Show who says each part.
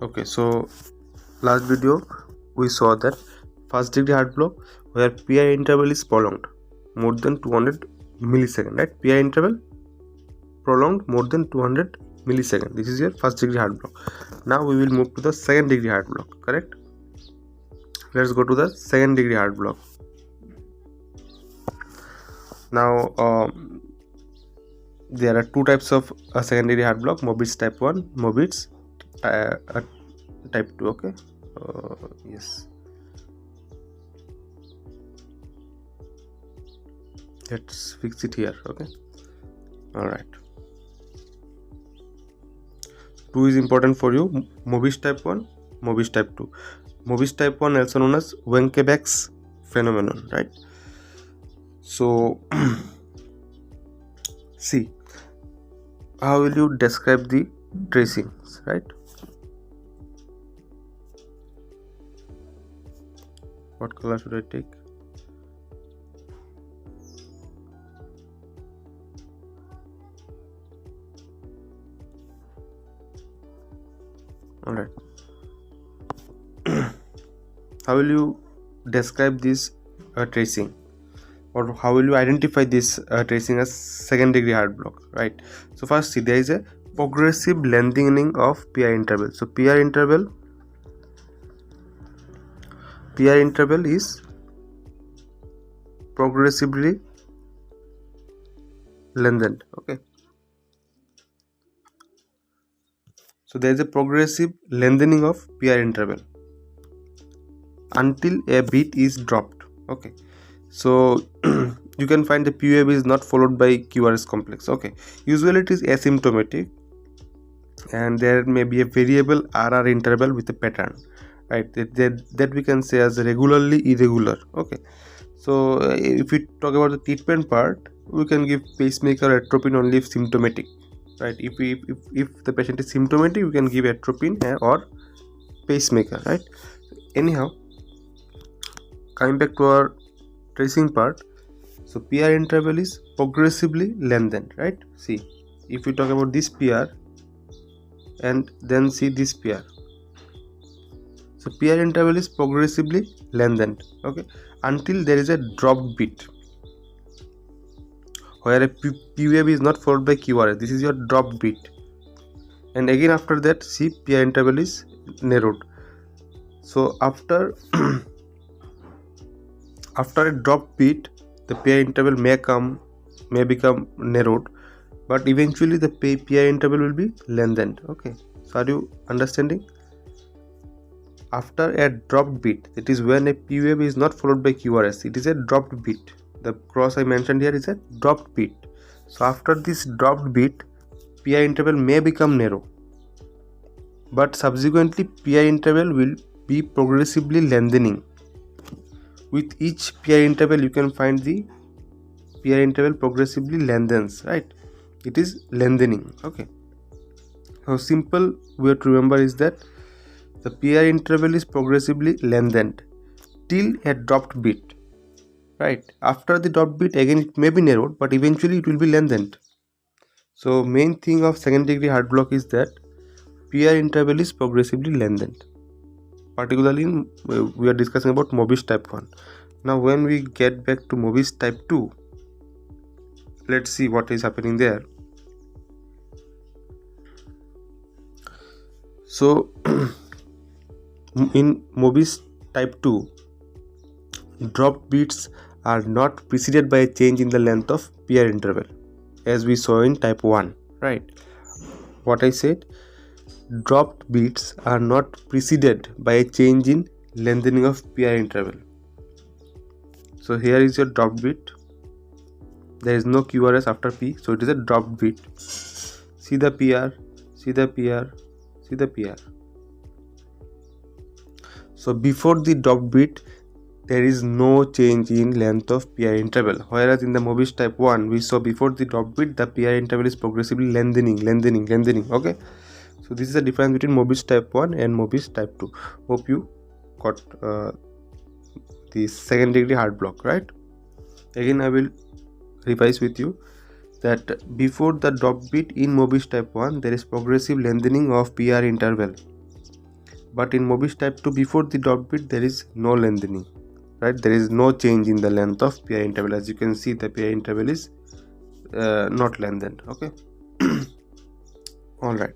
Speaker 1: Okay, so last video we saw that first degree heart block where PI interval is prolonged more than 200 millisecond, right? PI interval prolonged more than 200 millisecond. This is your first degree heart block. Now we will move to the second degree heart block, correct? Let's go to the second degree heart block. Now there are two types of second degree heart block: Mobitz type 1, Mobitz type 2. Okay, yes, let's fix it here. Okay, all right. 2 is important for you. Mobitz type 1, Mobitz type 2. Mobitz type 1 also known as Wenckebach's phenomenon, right? So see, how will you describe the tracings, right? What color should I take? All right. How will you describe this tracing, or how will you identify this tracing as second degree heart block, right? So first, see, there is a progressive lengthening of PR interval. So PR interval is progressively lengthened. Okay, so there is a progressive lengthening of PR interval until a beat is dropped. Okay, so you can find the P wave is not followed by QRS complex. Okay, usually it is asymptomatic and there may be a variable RR interval with a pattern, right? That we can say as regularly irregular. Okay, so if we talk about the treatment part, we can give pacemaker atropine only if symptomatic, right? If the patient is symptomatic, we can give atropine or pacemaker, right? Anyhow, coming back to our tracing part, so PR interval is progressively lengthened, right? See, if we talk about this PR and then see this PR, so PR interval is progressively lengthened, okay, until there is a dropped beat where a P wave is not followed by QRS. This is your dropped beat, and again after that, see, PR interval is narrowed. So after after a dropped beat, the PR interval may become narrowed, but eventually the PR interval will be lengthened. Okay, so are you understanding? After a dropped beat, that is when a P wave is not followed by QRS, it is a dropped beat. The cross I mentioned here is a dropped beat. So after this dropped beat, PR interval may become narrow, but subsequently PR interval will be progressively lengthening. With each PR interval, you can find the PR interval progressively lengthens, right? It is lengthening. Okay, so simple way to remember is that the PR interval is progressively lengthened till a dropped beat, right? After the dropped beat, again it may be narrowed, but eventually it will be lengthened. So main thing of second degree heart block is that PR interval is progressively lengthened. Particularly we are discussing about Mobitz type 1. Now when we get back to Mobitz type 2, let's see what is happening there. So in Mobitz type 2, dropped beats are not preceded by a change in the length of PR interval as we saw in type 1, right? What I said, dropped beats are not preceded by a change in lengthening of PR interval. So here is your dropped beat. There is no QRS after P, so it is a dropped beat. See the PR, see the PR, see the PR. So before the dropped beat, there is no change in length of PR interval. Whereas in the Mobitz type 1, we saw before the dropped beat, the PR interval is progressively lengthening. Okay. So this is the difference between Mobitz type 1 and Mobitz type 2. Hope you got the second degree heart block, right? Again, I will revise with you that before the drop beat in Mobitz type 1, there is progressive lengthening of PR interval. but in MOBIS type 2 before the dot bit there is no lengthening, right? There is no change in the length of PI interval. As you can see, the PI interval is not lengthened. Okay. All right.